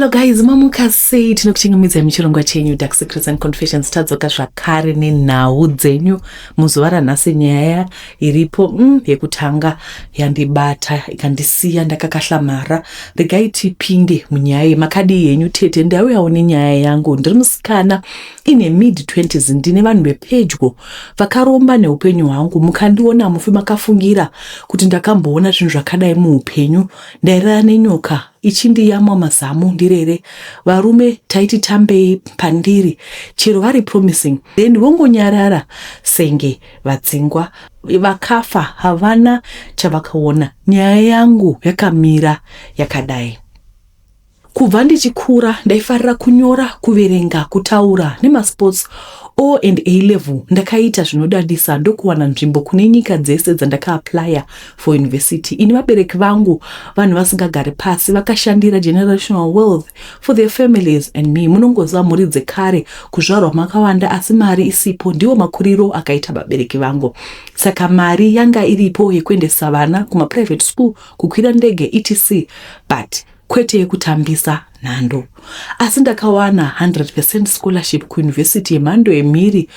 Hello guys, mamukasei tinokuchingamidza muchirongwa chenyu Dark Secrets and Confessions. Tadzoka zvakare nenhau dzenyu muzuva ranhasi. Nyaya iripo yekutanga yandibata ikandisiya ndakakahlamara. Regai tipinde munyaya yemakadi yenyu tete. Ndauyawo nenyaya yangu. Ndiri musikana ine mid 20s, ndine vanhu vepedyo vakaromba neupenyu hwangu. Mukandiona mufi makafungira kuti ndakamboona zvinhu zvakadai muupenyu. Ndairara nenyoka ichindiyamwa mazamu ndirere. Varume taiti tambei pandiri chero vari promising, then vongonyarara senge vadzingwa vakafa, havana chavakaona. Nyaya yangu yakamira yakadai. Kubva ndichikura ndaifarira kunyora, kuverenga, kutaura nemasports. O and A level ndakaita zvinodadisa ndokuwana nzvimbo kune nyika dzese dzandakaaplya for university. Ini vabereki vangu vanhu vasingagari pasi, vakashandira generational wealth for their families and me. Munongoziva mhuri dzekare kuzvarwa makawanda asi mari isipo. Ndiwo makuriro akaita vabereki vangu. Saka mari yanga iripo yekuendesa vana kuma private school, kukwira ndege etc, but kwete yekutambisa nhando. Asi ndakawana 100% scholarship kuuniversity yemhando yemhiri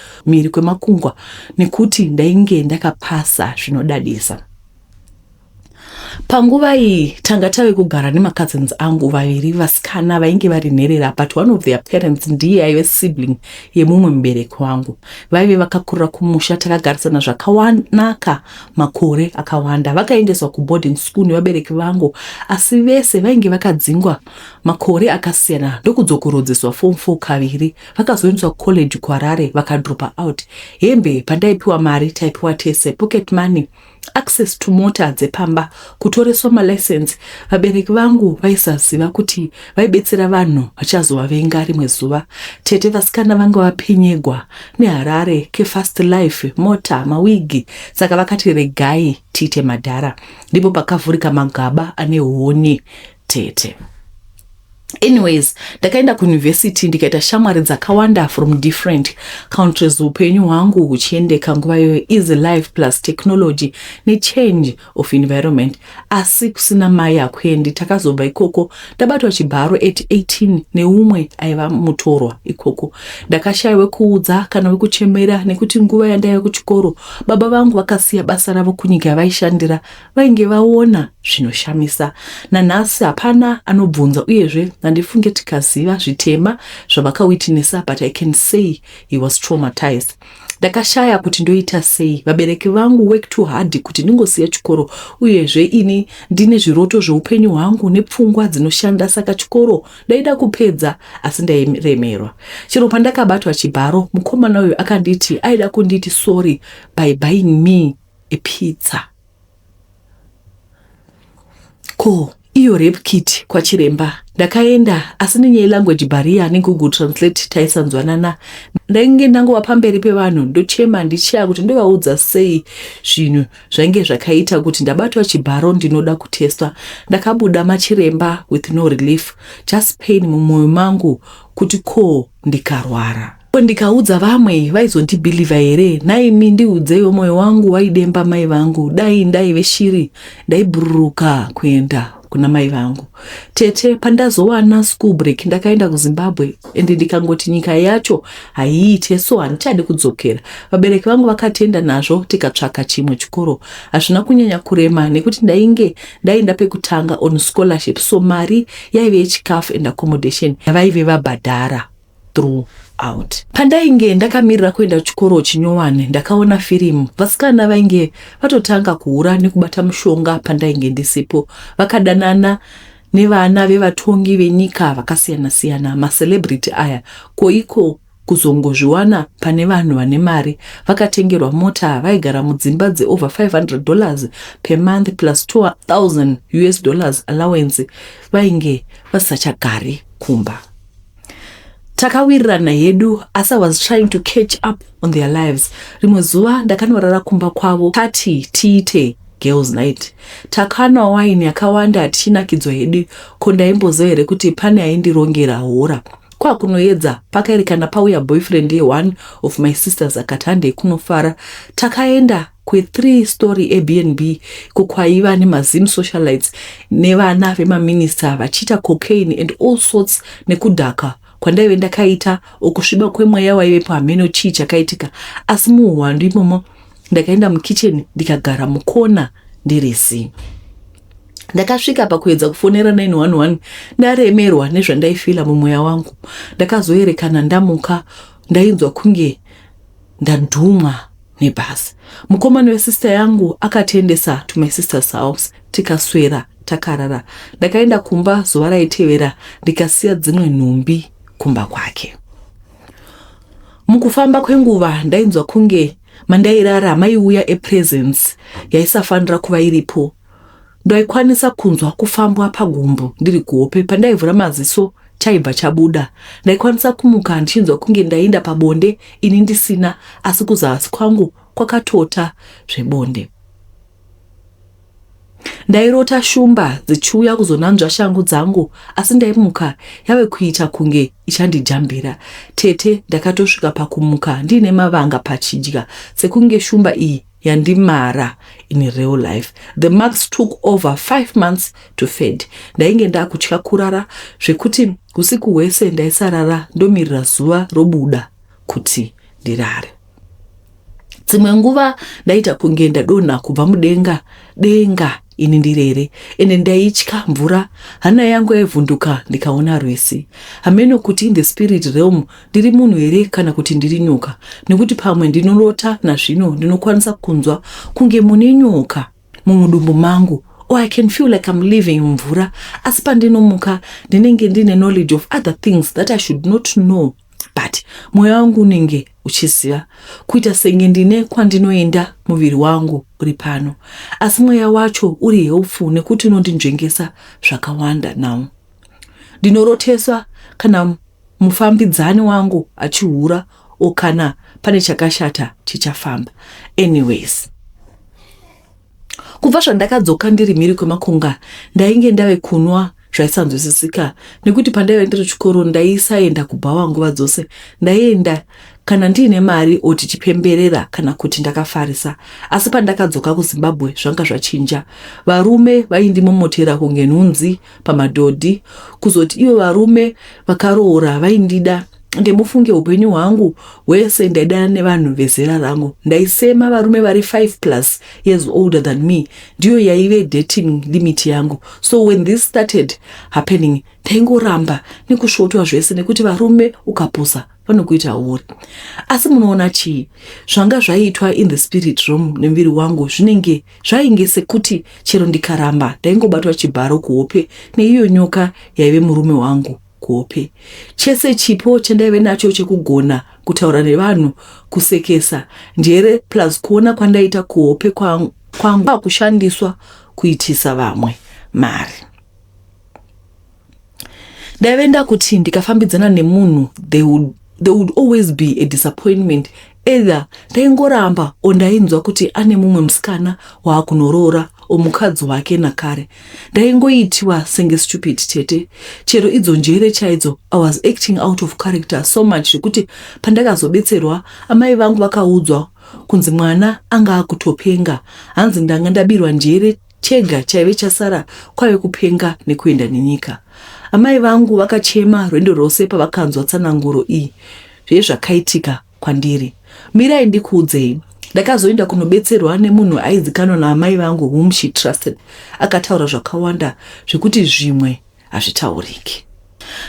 kwemakungwa nekuti ndainge ndakapasa zvinodadisa. Panguva iyi tanga tave kugara nemacousins angu vaviri vasikana vainge vari nherera, but one of their parents ndiye aive sibling yemumwe mubereki wangu. Vaive vakakurira kumusha, takagarisana zvakanaka makore akawanda. Vakaendeswa kuboarding school nevabereki vangu, asi vese vainge vakadzingwa makore akasiyana ndokudzokorodzeswa form 4 kaviri. Vakazoendeswa college kuHarare vakadropa out. Hembe pandaipiwa mari taipiwa tese, pocket money, access to mota dzepamba, kutoreswa malicense. Vabereki vangu vaisaziva kuti vaibetsera vanhu vachazovavenga rimwe zuva. Tete vasikana vanga vapenyegwa neHarare kefast life, mota, mawigi. Saka vakati regai tiite madhara. Ndipo pakavhurika magaba ane honi tete. Anyways, ndakaenda kuuniversity ndikaita shamwari dzakawanda from different countries. Upenyu hwangu huchiendeka nguva yoyo easy life plus technology nechange of environment. Asi kusina mai akwendi. Takazobva ikoko ndabatwa chibharo at 18 neumwe aiva mutorwa ikoko. Ndakashayiwa kuudza kana wekuchemera nekuti nguva yandaiva kuchikoro baba vangu vakasiya basa ravo kunyika yavaishandira. Vainge vaona zvinoshamisa. Nanhasi hapana anobvunza, uyezve nandifunge tikaziva zvitema zvavakawitnessa, but I can say he was traumatized. Ndakashaya kuti ndoita sei. Vabereki vangu work too hard kuti ndingosiya chikoro, uyezve ini ndine zviroto zveupenyu hwangu nepfungwa dzinoshanda. Saka chikoro ndaida kupedza asi ndairemerwa. Chero pandakabatwa chibharo, mukomana uyu akanditi aida kunditi sorry by buying me a pizza. Ko iyo rep kit kwa chiremba ndakaenda, asi nenyaya language barrier neGoogle Translate taisanzwanana. Ndainge ndangova pamberi pevanhu ndochema ndichaya kuti ndovaudza sei zvinhu zvainge zvakaita kuti ndabatwa chibharo ndinoda kutestwa. Ndakabuda machiremba with no relief, just pain mumwoyo mangu kuti ko ndikarwara. Ndikaudza vamwe vaizondibhiliva here. Naimi ndiudzewo mwoyo wangu waidemba mai vangu. Dai ndaive shiri ndaibhururuka kuenda kuna mai vangu. Tete pandazowana school break ndakaenda kuZimbabwe, ende ndikangoti nyika yacho haiite, so handichade kudzokera. Vabereki vangu vakatenda nazvo, tikatsvaka chimwe chikoro. Hazvina kunyanya kurema nekuti ndainge ndaenda pekutanga on scholarship, so mari yaive yechikafu and accommodation yavaive vabhadhara throughout. Pandainge ndakamirira kuenda chikoro chinyowani, ndakaona firimu. Vasikana vainge vatotanga kuhura nekubata mushonga pandainge ndisipo. Vakadanana nevana vevatongi venyika vakasiyana siyana, macelebrity aya. Koiko kuzongozviwana pane vanhu vane mari. Vakatengerwa mota, vaigara mudzimba dze over $500 per month plus $2,000 allowance. Vainge vasachagari kumba. Takawirirana hedu, as I was trying to catch up on their lives. Rimwe zuva ndakanorara kumba kwavo, tati tiite girls night. Takanwa waini yakawanda tichinakidzwa hedu. Ko ndaimboziva here kuti pane aindirongera hora. Kwakunoedza pakaerekana pauya boyfriend ye one of my sisters akati handei kunofara. Takaenda kwe3 story Airbnb kukwaiva nemazim socialites nevana vemaminista vachiita cocaine and all sorts nekudhaka kwandaive ndakaita ukusviba kwemweya waivepo hameno chii chakaitika. Asi muuhwandu imomo ndakaenda mukicheni ndikagara mukona ndirisi. Ndakasvika pakuedza kufonera 911 ndaremerwa nezvandaifila mumweya wangu. Ndakazoerekana ndamuka ndainzwa kunge ndadhumwa nebhasi. Mukomana wesister yangu akatiendesa to my sister's house, tikaswera takarara. Ndakaenda kumba zuva raitevera ndikasiya dzimwe nhumbi kumba kwake. Mukufamba kwenguva ndainzwa kunge mandairara maiuya epresence yaisafanira kuva iripo. Ndaikwanisa kunzwa kufambwa pagumbo ndiri kuhope. Pandaivhura maziso chaibva chabuda. Ndaikwanisa kumuka ndichinzwa kunge ndaenda pabonde ini ndisina, asi kuzasi kwangu kwakatota zvebonde. Ndairota shumba dzichiuya kuzonanzva shangu dzangu, asi ndaimuka yave kuita kunge ichandijambira. Tete ndakatosvika pakumuka ndine mavanga pachidya sekunge shumba iyi yandimara in real life. The marks took over 5 months to fade. Ndainge ndakutya kurara zvekuti usiku hwese ndaisarara ndomirira zuva robuda kuti ndirare. Dzimwe nguva ndaita kunge ndadonha kubva mudenga ini ndirere, ende ndaitya mvura. Hana yangu yaivhunduka ndikaona rwesi. Hameno kuti in the spirit realm ndiri munhu here kana kuti ndiri nyoka, nekuti pamwe ndinorota nazvino ndinokwanisa kunzwa kunge mune nyoka mumudumbu mangu. Or I can feel like I'm living mvura, asi pandinomuka ndinenge ndine knowledge of other things that I should not know, but mweya wangu unenge uchiziva kuita senge ndine kwandinoenda muviri wangu uri pano, asi mweya wacho uri helpful nekuti unondinzvengesa zvakawanda nawo. Ndinoroteswa kana mufambidzani wangu achihura o kana pane chakashata chichafamba. Anyways, kubva zvandakadzoka ndiri mhiri kwemakunga ndainge ndave kunwa zvaisanzwisisika, nekuti pandaiva ndiri chikoro ndaisaenda kubhawa nguva dzose. Ndaienda kana ndiine mari o tichipemberera kana kuti ndakafarisa. Asi pandakadzoka kuZimbabwe zvanga zvachinja. Varume vaindimomotera kunge nhunzi pamadhodhi, kuzoti ivo varume vakaroora vaindida. Ndemufunge upenyu hwangu hwese ndaidana nevanhu vezera rangu. Ndaisema varume vari 5+ years older than me ndiyo yaive dating limit yangu. So when this started happening, ndaingoramba nekusvotwa zvese nekuti varume ukapusa vanokuita uri. Asi munoona chii? Zvanga zvaitwa in the spirit realm nemuviri wangu zvinenge zvainge sekuti chero ndikaramba ndaingobatwa chibharo kuhope neiyo nyoka yaive murume wangu kuhope. Chese chipo chandaive nacho chekugona kutaura nevanhu, kusekesa njere plus kuona kwandaita kuhope kwangu kushandiswa kuitisa vamwe mari. Ndaivenda kuti ndikafambidzana nemunhu there would always be a disappointment. Either ndaingoramba o ndainzwa kuti ane mumwe musikana waakunorora o mukadzi wake nakare. Ndaingoitiwa senge stupid tete. Chero idzo njere chaidzo I was acting out of character so much zvekuti pandakazobetserwa amai vangu vakaudzwa kunzi mwana anga akutopenga, hanzi ndanga ndabirwa njere chega chaive chasara kwaive kupenga nekuenda nenyika. Amai vangu vakachema rwendo rwose pavakanzwa tsananguro iyi zvezvakaitika kwandiri. Mirai ndikuudzei, ndakazoenda kunobetserwa nemunhu aizikanwa naamai vangu whom she trusted. Akataura zvakawanda zvekuti zvimwe hazvitauriki.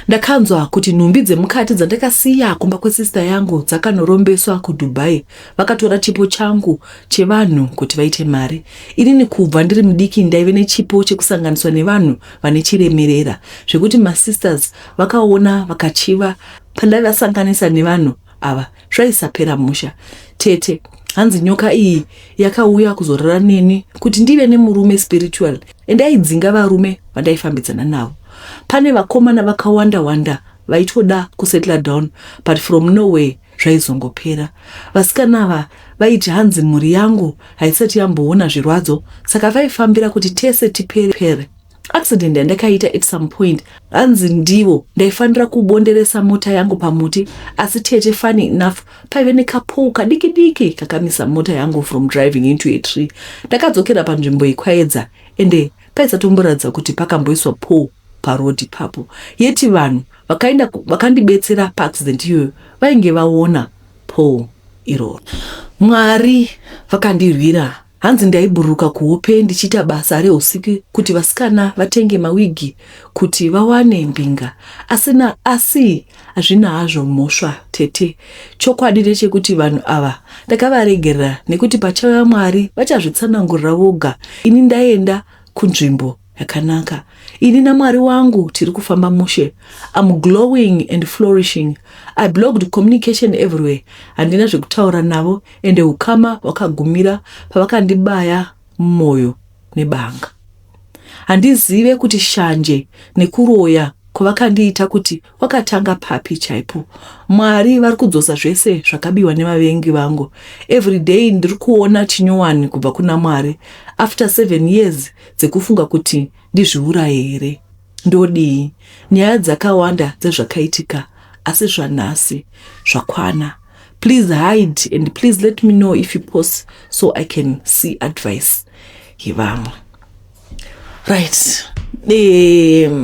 Ndakanzwa kuti nhumbi dzemukati dzandakasiya kumba kwesista yangu dzakanorembeswa kuDubai. Vakatora chipo changu chevanhu kuti vaite mari. Inini kubva ndiri mudiki ndaive nechipo chekusanganiswa nevanhu vane chiremerera zvekuti masisters vakaona vakachiva pandaivasanganisa nevanhu ava zvaisapera musha. Tete hanzi nyoka iyi yakauya kuzorara neni kuti ndive nemurume spiritual, endaidzinga varume vandaifambidzana navo. Pane vakomana vakawanda vaitoda kusettle down, but from nowhere zvaizongopera. Vasikanava vaiti hanzi mhuri yangu haisati yamboona zvirwadzo, saka vaifambira kuti tese tipere. accident yandakaita at some point, hanzi ndivo ndaifanira kubonderesa mota yangu pamuti, asi tete funny enough paive nekapo kadiki diki kakamisa mota yangu from driving into a tree. Ndakadzokera panzvimbo ikwaedza ende paisatomboratidza kuti pakamboiswa pole parodi papo, yeti vanhu vakandibetsera paaccident iyoyo vainge vaona pole iroro. Mwari vakandirwira. Hanzi ndaiburuka kuhope ndichita basa reusiku kuti vasikana vatenge mawigi kuti vawane mbinga, asi hazvina hazvo mhosva tete. Chokwadi ndechekuti vanhu ava ndakavaregerera nekuti pachauya Mwari vachazvitsanangurira voga. Ini ndaenda kunzvimbo yakanaka. Ini naMwari wangu tiri kufamba mushe. I'm glowing and flourishing. I blocked communication everywhere. Handina zvekutaura navo ende ukama wakagumira pavakandibaya mmoyo nebanga. Handizive kuti shanje nekuroya kwavakandiita kuti wakatanga papi chaipo. Mwari vari kudzosa zvese zvakabiwa nemavengi vangu. Every day ndiri kuona chinyowani kubva kuna Mwari. After 7 years dzekufunga kuti ndizviuraye here. Ndodii nyaya dzakawanda dzezvakaitika, asi zvanhasi zvakwana. Please hide and please let me know if you post so I can see advice yevamwe. Right.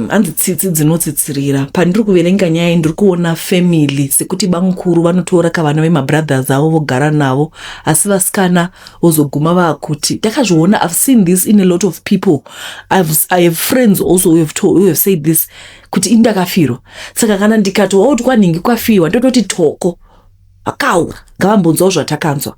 Hanzi tsitsi dzinotsitsirira. Pandiri kuverenga nyaya ndiri kuona family sekuti bamukuru vanotora kavana vemabrothers avo vogara navo, asi vasikana vozoguma vakuti. Ndakazviona, I've seen this in a lot of people. I have friends also who have said this kuti indakafirwa. Saka kana ndikati wauti kwaningi kwafiwa ndototi toko akaura ngavambonzawo zvatakanzwa.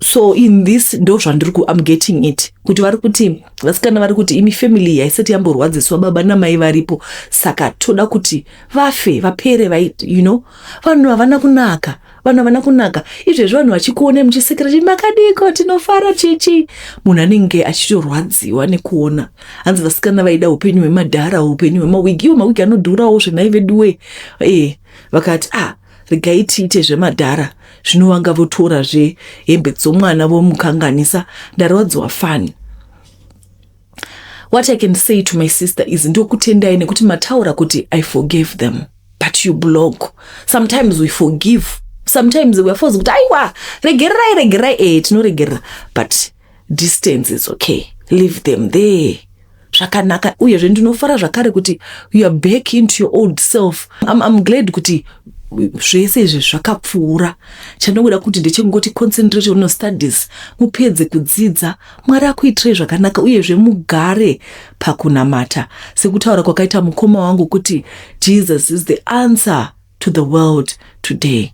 So in this I'm getting it. Kuti vari kuti vasikana vari kuti imi family yaisati yamborwadziswa baba namai varipo, saka toda kuti vafe vapere vanhu havana kunaka. Izvezvi vanhu vachikuona muchisekera kuti makadiko tinofara chichi, munhu anenge achitorwadziwa nekuona. Hanzi vasikana vaida upenyu hwemadhara, upenyu hwemawigi. Iwo mawigi anodhurawo zvenaiveduwe. Vakati regai tiite zvemadhara, zvino vanga votora hembe dzomwana vomukanganisa. Ndarwadziwa fani. What I can say to my sister is ndokutendai nekuti mataura kuti I forgave them, but you block. Sometimes we forgive, sometimes we are forced kuti aiwa regerai tinoregerera, but distance is okay, leave them there. Zvakanaka. Uyezve ndinofara zvakare kuti you are back into your old self. I'm glad kuti zvese izvi zvakapfuura. Chandinoda kuti ndechingoti concentrate on studies, mupedze kudzidza, Mwari akuitirei zvakanaka, uyezve mugare pakunamata. Sekutaura kwakaita mukoma wangu kuti Jesus is the answer to the world today.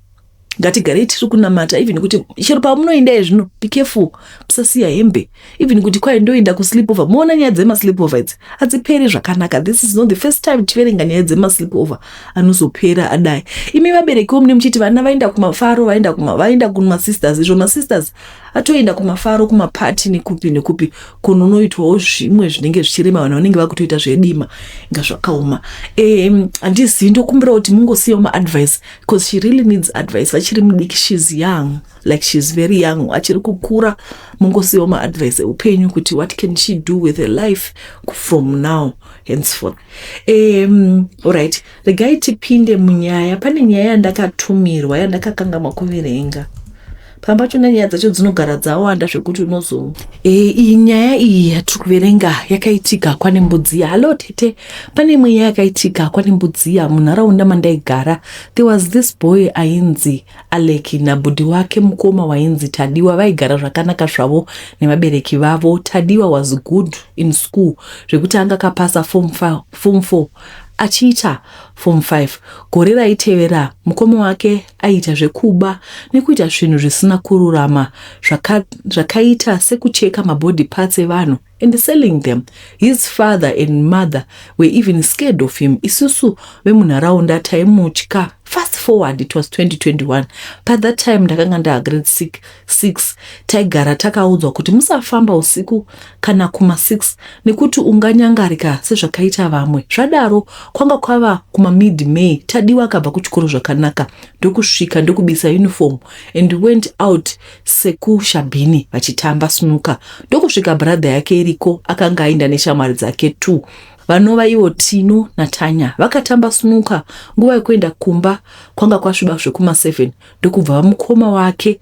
Ngatigare tiri kunamata, even kuti chero pamunoenda zvino be careful, musasiya hembe. Even kuti kwai ndoenda kusleepover, muona nyaya dzemasleepover idzi hadziperi zvakanaka. This is not the first time tiverenga nyaya dzemasleepover anozopera adai. Imi vaberekiwo mune muchiti vana vaenda kumafaro, vaenda kumasisters. Izvo masisters atoenda kumafaro, kumapati nekupi kunonoitwawo zvimwe zvinenge zvichirema vanhu vanenge vakutoita zvedima inga zvakaoma. Handizivi, ndokumbira kuti mungosiyawo maadvice because she really needs advice. Vachiri mudiki, she's young, like she's very young, achiri kukura. Mungosiyawo maadvice eupenyu kuti what can she do with her life from now henceforth. Alright, regai tipinde munyaya. Pane nyaya yandakatumirwa yandakakangama kuverenga. Pamba chona nyaya dzacho dzinogara dzawanda zvekuti unozo. Iyi nyaya iyi yatiri kuverenga yakaitika kwaNembudziya. Halo tete, pane imwe nyaya yakaitika kwaNembudziya munharaunda mandaigara. There was this boy ainzi Aleki nabudhi wake mukoma wainzi Tadiwa. Vaigara zvakanaka zvavo nemabereki vavo. Tadiwa was good in school zvekuti anga akapasa form 4 achiita form 5. Gore raitevera mukoma wake aita zvekuba nekuita zvinhu zvisina kururama zvakaita sekucheka mabody parts evanhu and selling them. His father and mother were even scared of him. Isusu vemunharaunda taimutya fast forward, it was 2021. By that time ndakanga nda grade 6 taigara takaudzwa kuti musafamba usiku kana kuma 6 nekuti unganyangarika sezvakaita vamwe. Zvadaro kwanga kwava kuma mid May Tadiwa akabva kuchikoro zvakanaka ndokusvika ndokubisa uniform and went out sekushabhini vachitamba snooker. Ndokusvika brother yake iriko akanga aenda neshamwari dzake 2 vanova ivo Tino naTanya vakatamba snooker. Nguva yekuenda kumba kwanga kwasviba zvekuma 7 ndokubva mukoma wake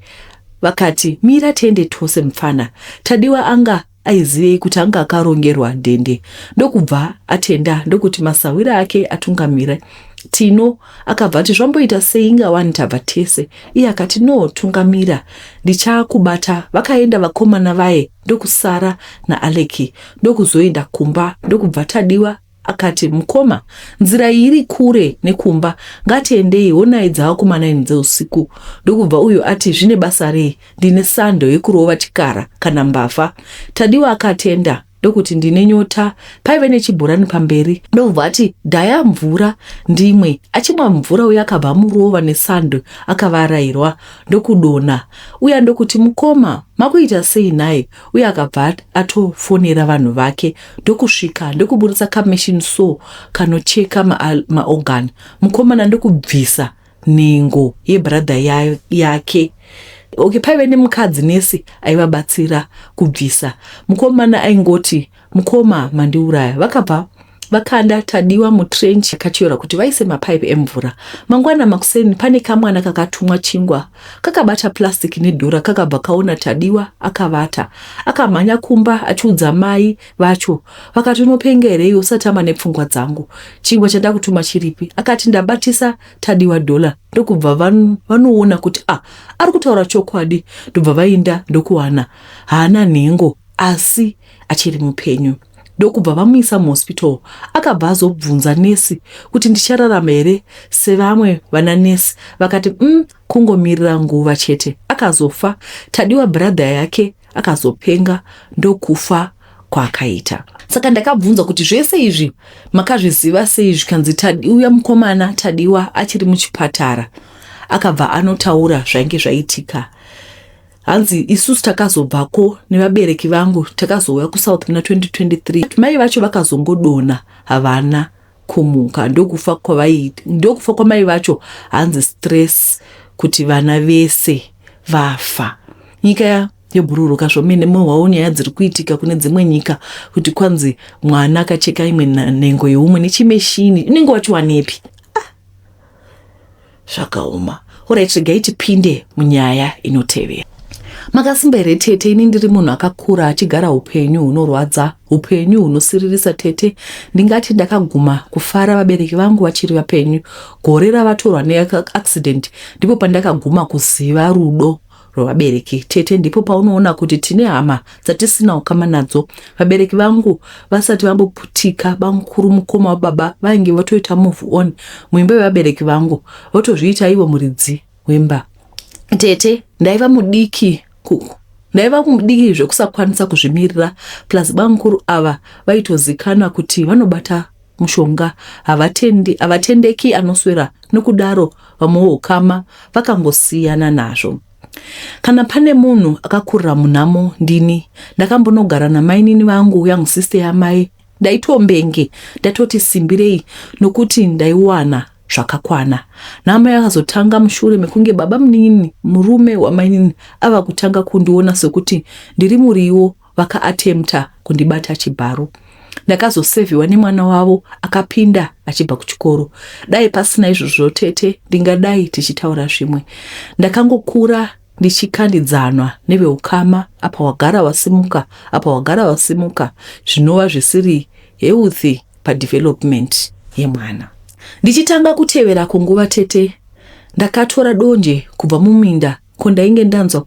vakati mira tiende tose mufana. Tadiwa anga aizivei kuti anga akarongerwa dhende. Ndokubva atenda ndokuti masawira ake atungamira. Tino akabva ati zvamboita sei ingawani tabva tese. Iye akati no, tungamira ndichakubata. Vakaenda vakomana vaye ndokusara naAleki ndokuzoenda kumba. Ndokubva Tadiwa akati mukoma, nzira iri kure nekumba, ngatiendei honai dzavakomana inze usiku. Ndokubva uyu ati zvine basa rei, ndine sando yekurova chikara kana mbavha. Tadiwa akatenda ndokuti ndine nyota. Paive nechibhorani pamberi. Ndokubva ati dhaya mvura ndimwe. Achimwa mvura uya akabva murova nesando akavarayirwa ndokudona. Uya ndokuti mukoma makuita sei naye. Uya akabva atofonera vanhu vake ndokusvika ndokuburitsa kameshini so kanocheka maorgan. Mukomana ndokubvisa nengo yebrother yake. Okay, paive nemukadzi nesi aivabatsira kubvisa. Mukomana aingoti mukoma mandiuraya. Vakabva vakanda Tadiwa mutrench akachiora kuti vaise mapaipi emvura. Mangwana makuseni pane kamwana kakatumwa chingwa kakabata plastic nedhora kakabva kaona Tadiwa akavata. Akamhanya kumba achiudza mai vacho. Vakati unopengerei usatama nepfungwa dzangu. Chingwa chanda kutuma chiripi? Akati ndabatisa Tadiwa $. Ndokubva vanoona kuti ari kutaura chokwadi. Ndobva vaenda ndokuwana haana nhengo asi achiri mupenyu. Ndokubva vamuisa muhospital. Akabva azobvunza nesi kuti ndichararama here sevamwe vana nesi. Vakati kungomirira nguva chete. Akazofa. Tadiwa brother yake akazopenga ndokufa kwaakaita. Saka ndakabvunza kuti zvese izvi makazviziva sei zvikanzi uya mukomana Tadiwa achiri muchipatara akabva anotaura zvainge zvaitika. Hanzi isusu takazobvako nevabereki vangu takazouya kuSouth muna 2023. Mai vacho vakazongodona havana kumuka. Ndokufa kwamai vacho hanzi stress kuti vana vese vafa. Nyika yebhururuka zvomene mwewawo nyaya dziri kuitika kune dzimwe nyika kuti kwanzi mwana akacheka imwe nhengo yeumwe nechimeshini unenge wachiwanepi. Zvakaoma. Alright, regai tipinde munyaya inotevera. Makasimba here tete? Ini ndiri munhu akakura achigara upenyu hunorwadza, upenyu hunosiririsa tete. Ndingati ndakaguma kufara vabereki vangu vachiri vapenyu. Gore ravatorwa neaccident ndipo pandakaguma kuziva rudo rwavabereki. Tete ndipo paunoona kuti tine hama dzatisina ukama nadzo. Vabereki vangu vasati vamboputika, bamukuru mukoma wababa vainge vatoita move on muimba yevabereki vangu, votozviita ivo muridzi wemba. Tete ndaiva mudiki zvekusakwanisa kuzvimirira, plus bamukuru ava vaitozikana kuti vanobata mushonga, havatendeki anoswera, nokudaro vamwe ukama vakangosiyana nazvo. Kana pane munhu akakurira munhamo ndini. Ndakambonogara namainini vangu young sister yamai. Ndaitombenge, ndatoti simbirei nokuti ndaiwana zvakakwana. Namai akazotanga mushure mekunge baba munini murume wamainini ava kutanga kundiona sekuti ndiri muriwo, vakaatemta kundibata chibharo. Ndakazoseviwa nemwana wavo akapinda achibva kuchikoro. Dai pasina izvozvo tete ndingadai tichitaura zvimwe. Ndakangokura ndichikandidzanwa neveukama, apa wagara wasimuka, apa wagara wasimuka, zvinova zvisiri healthy padevelopment yemwana. Ndichitanga kutevera kunguva tete, ndakatora donje kubva muminda kondainge ndanzwa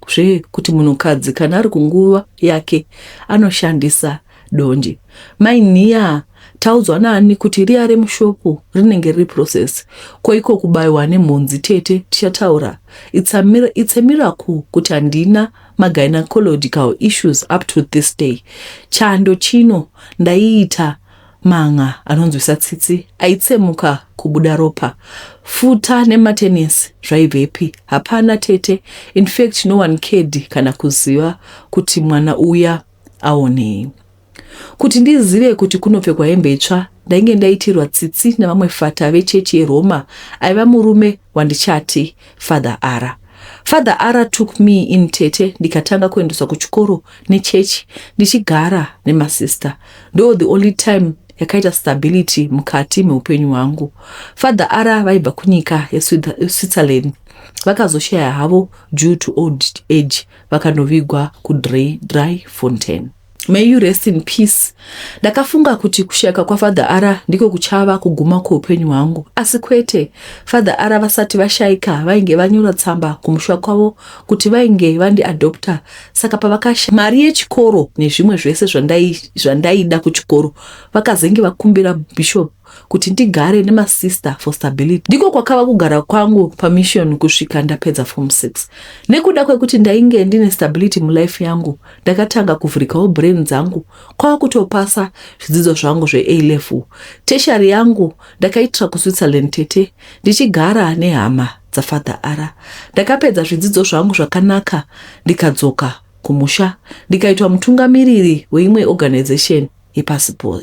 kuti munhukadzi kana ari kunguva yake anoshandisa donje. Mainiya taudzwa nani kuti riya remushopu rinenge riri process. Koiko kubayiwa nemhonzi tete tichataura. It's a miracle kuti handina magynecological issues up to this day. Chando chino ndaiita manga anonzwisa tsitsi aitsemuka kubuda ropa. Futa nematenisi zvaibvepi? Hapana tete. In fact no one cared kana kuziva kuti mwana uya aonei. Kuti ndizive kuti kunopfekwa hembe itsva, ndainge ndaitirwa tsitsi nevamwe fata vechechi yeRoma aiva murume wandichati Father Ara. Father Ara took me in tete, ndikatanga kuendeswa kuchikoro nechechi, ndichigara nemasista. Ndo the only time yakaita stability mukati meupenyu wangu. Father Ara vaibva kunyika yeSwitzerland. Vakazoshaya havo due to old age, vakanovigwa kuDrei Fontaine. May you rest in peace. Ndakafunga kuti kushaka kwa Father Ara ndiko kuchava kuguma kweupenyu wangu. Asi kwete, Father Ara vasati vashaika vainge vanyora tsamba kumusha kwavo kuti vainge vandi adopta. Saka pavakasha mari yechikoro nezvimwe zvese zvandaida kuchikoro, vakazenge vakumbira bishop kuti ndigare nemasister for stability. Ndiko kwakava kugara kwangu permission kusvika ndapedza form 6. Nekuda kwekuti ndainge ndine stability mulife yangu, ndakatanga kuvhurikawo brain dzangu kwava kutopasa zvidzidzo zvangu zve-A level. Tertiary yangu ndakaitira kuSwitzerland tete, ndichigara nehama dzaFather Ara. Ndakapedza zvidzidzo zvangu zvakanaka, ndikadzoka kumusha, ndikaitwa mutungamiriri weimwe organization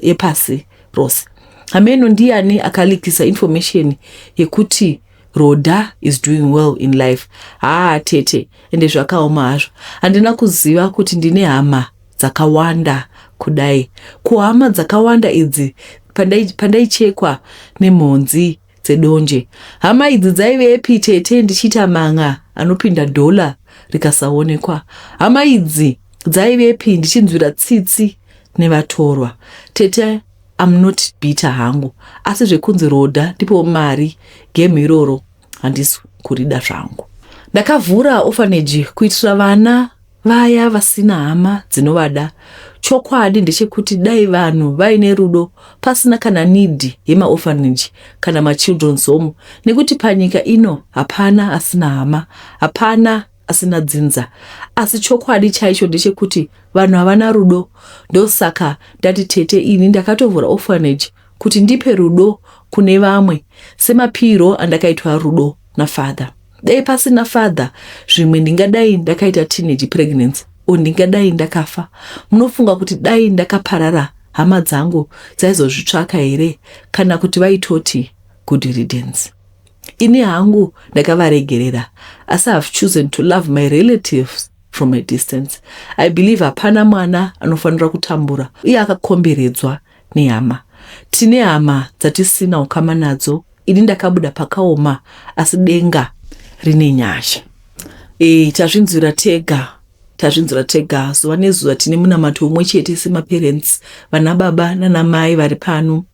yepasi rose. Hameno ndiani akalikisa information yekuti Rhoda is doing well in life. Tete, ende zvakaoma hazvo. Handina kuziva kuti ndine hama dzakawanda kudai. Kuhama dzakawanda idzi pandaichekwa nemhonzi dzedonje. Hama idzi dzaivepi tete ndichita manga anopinda $1 rikasaonekwa. Hama idzi dzaivepi ndichinzwira tsitsi nevatorwa. Tete, I'm not bitter hangu. Asi zvekunzi Rhoda ndipo mari game iroro handisi kurida zvangu. Ndakavhura orphanage kuitira vana vaya vasina hama dzinovada. Chokwadi ndechekuti dai vanhu vaine rudo pasina kana need yemaorphanage kana machildren's home, nekuti panyika ino hapana asina hama, hapana asina dzinza. Asi chokwadi chaicho ndechekuti vanhu havana rudo. Ndosaka ndati tete ini ndakatovhura orphanage kuti ndipe rudo kune vamwe semapiro andakaitwa rudo naFather. Dai pasina Father, zvimwe ndingadai ndakaita teenage pregnancy, ndingadai ndakafa. Munofunga kuti dai ndakaparara hama dzangu dzaizozvitsvaka here kana kuti vaitoti good riddance? Ini hangu ndakavaregerera, asi I have chosen to love my relatives from a distance. I believe hapana mwana anofanira kutambura iye akakomberedzwa nehama. Tine hama dzatisina ukama nadzo. Ini ndakabuda pakaoma asi denga rine nyasha. Tazvinzwira tega zuva nezuva tine munamato umwe chete semaparents, vana baba nana mai vari pano.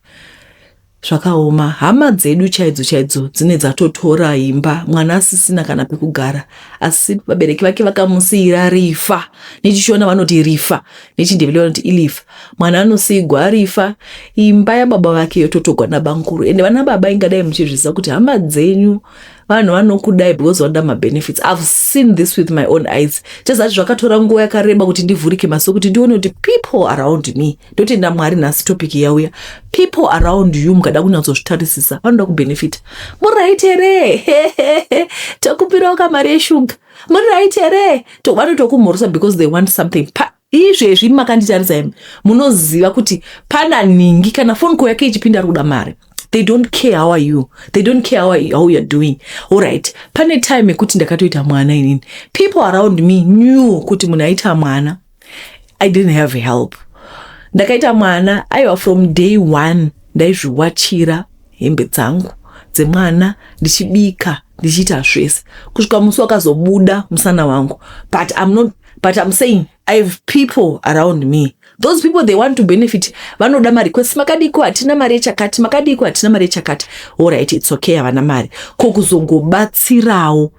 Zvakaoma. Hama dzedu chaidzo dzine dzatotora imba, mwana asisina kana pekugara, asi vabereki vake vakamusiyira rifa. Nechichona vanoti rifa, nechindevile vanoti ilifa. Mwana anosiyigwa rifa, imba yababa vake yototogwa nabanguru. Ende vana baba ingadai muchizviziva kuti hama dzenyu vanhu vanokudai because vanoda mabenefits. I've seen this with my own eyes. Chazati zvakatora nguva yakareba kuti ndivhurike maso kuti ndione kuti people around me, ndotenda Mwari nhasi topic yauya, people around you mukada kunyatsozvitarisisa vanoda kubenefita. Muright here, tokupirawo kamari yeshuga. Muright here, vanotokumhorosa because they want something. Izvezvi makanditarisa imi munoziva kuti pana ningi kana phone call yake ichipinda kuda mari. They don't care how are you. They don't care how you're doing. Alright. Pane time yekuti ndakatoita mwana inini. People around me knew kuti munaita mwana. I didn't have help. Ndakaita mwana, aiwa from day 1 ndaizviwachira hembe dzangu dzemwana, ndichibika, ndichita zvese. Kusvika musi wakazobuda musana wangu. But I'm saying I have people around me. Those people, they want to benefit. Vanoda mari. Kwesi makadiko hatina mari yechakati, makadiko hatina mari yechakati. Alright, it's okay, havana mari. Kokuzongobatsirawo.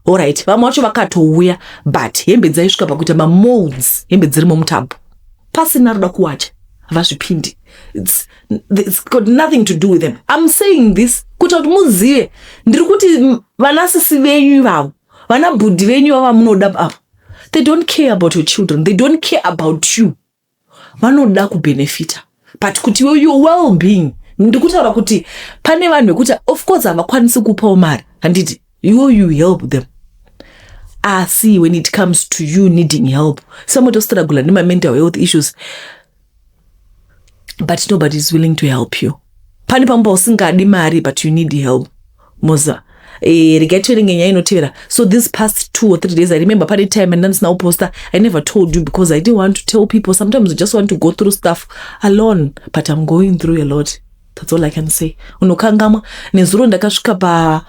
Alright, vamwe vacho vakatouya, but hembe dzaisvika pakuita molds, hembe dzirimo mutambo. Pasina ruda kuwacha, havazvipindi. It's got nothing to do with them. I'm saying this kuti muzive, ndiri kuti vanasisi venyu vavo, vana bhudhi venyu vava munoda apo. They don't care about your children. They don't care about you. Vanoda kubenefita. but kuti your well-being ndikutaura kuti pane vanhu vekuti of course havakwanisi kupawo mari handiti you help them asi when it comes to you needing help some tostruggle nema-mental health issues but nobody is willing to help you pane pamba usingadi mari but you need help moza regaitore ngenyaya inotevera. So this past 2 or 3 days I remember pane time and ndandisina uposta I never told you because I didn't want to tell people. Sometimes you just want to go through stuff alone but I'm going through a lot. That's all I can say. Unokangama nezuro ndakasvika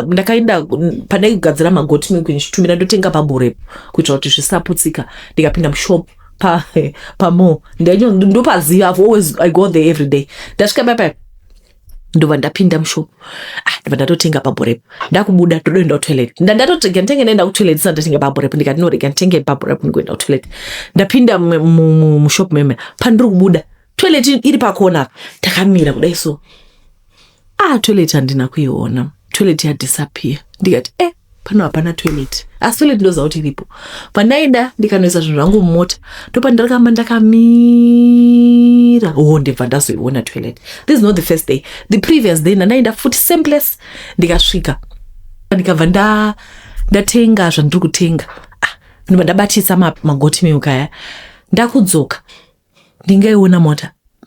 ndakaenda pane kugadzira magoti milk ndichitumira ndotenga paBorepo kuitira kuti zvisaputsika ndikapinda mushop pamo ndopaziva always I go there every day. Ndasvika papa ndova ndapinda mushop ndova ndatotenga paBorepo ndakubuda ndoenda kutoilet ndatotenge ndaenda kutoilet ndisati ndatenga paBorepo ndikati norega nditenge paBorepo ndikuenda kutoilet ndapinda mushop meme pandiri kubuda toilet iri pakona takamira kudai so toilet handina kuiona toilet yadisappear ndikati pano hapana toilet asi toilet ndoziva kuti iripo pandaenda ndikanoisa zvinhu zvangu mumota ndopandakamira ndakamira ndibva ndazoiona toilet. This is not the first day. The previous day ndandaenda futi same place ndikasvika ndikabva ndatenga zvandiri kutenga ndibva ndabatisa magoti milk aya ndakudzoka ndingaiona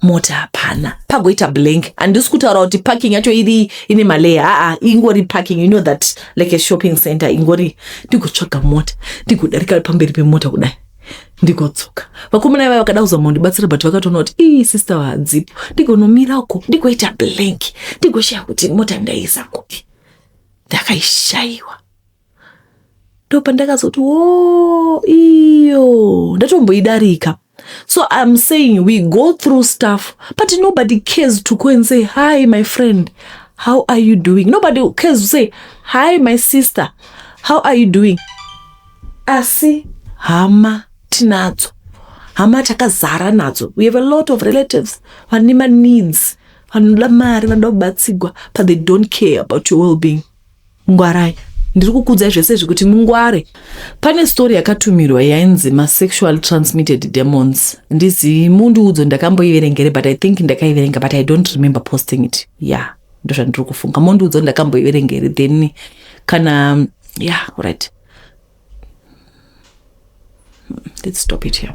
mota hapana pagoita blank handisi kutaura kuti parking yacho ine maleya ingori parking you know that like a shopping center ingori ndigotsvaga mota ndigodarika pamberi pemota kudai ndigodzoka vakomana ivai vakada kuzomondibatsira but vakatoona kuti sister hadzipo ndigonomirako ndigoita blank ndigoshaya kuti mota ndaisa kupi ndakaishayiwa ndopandakazoti iyo ndatomboidarika. So I'm saying we go through stuff, but nobody cares to go and say, hi, my friend, how are you doing? Nobody cares to say, hi, my sister, how are you doing? Asi, hama tinadzo. Hama takazara nadzo. We have a lot of relatives. Vanima needs. Vanula mari, vanobatsigwa, but they don't care about your well-being. Ngwarai. Ndiri kukudzai zvese zvekuti mungware. Pane story yakatumirwa yainzi ma-sexual transmitted demons. Ndizi munduudzo ndakamboiverengere but I think ndakaiverenga but I don't remember posting it. Ndo zvandiri kufunga. Munduudzo ndakamboiverengere then kana right. Let's stop it here.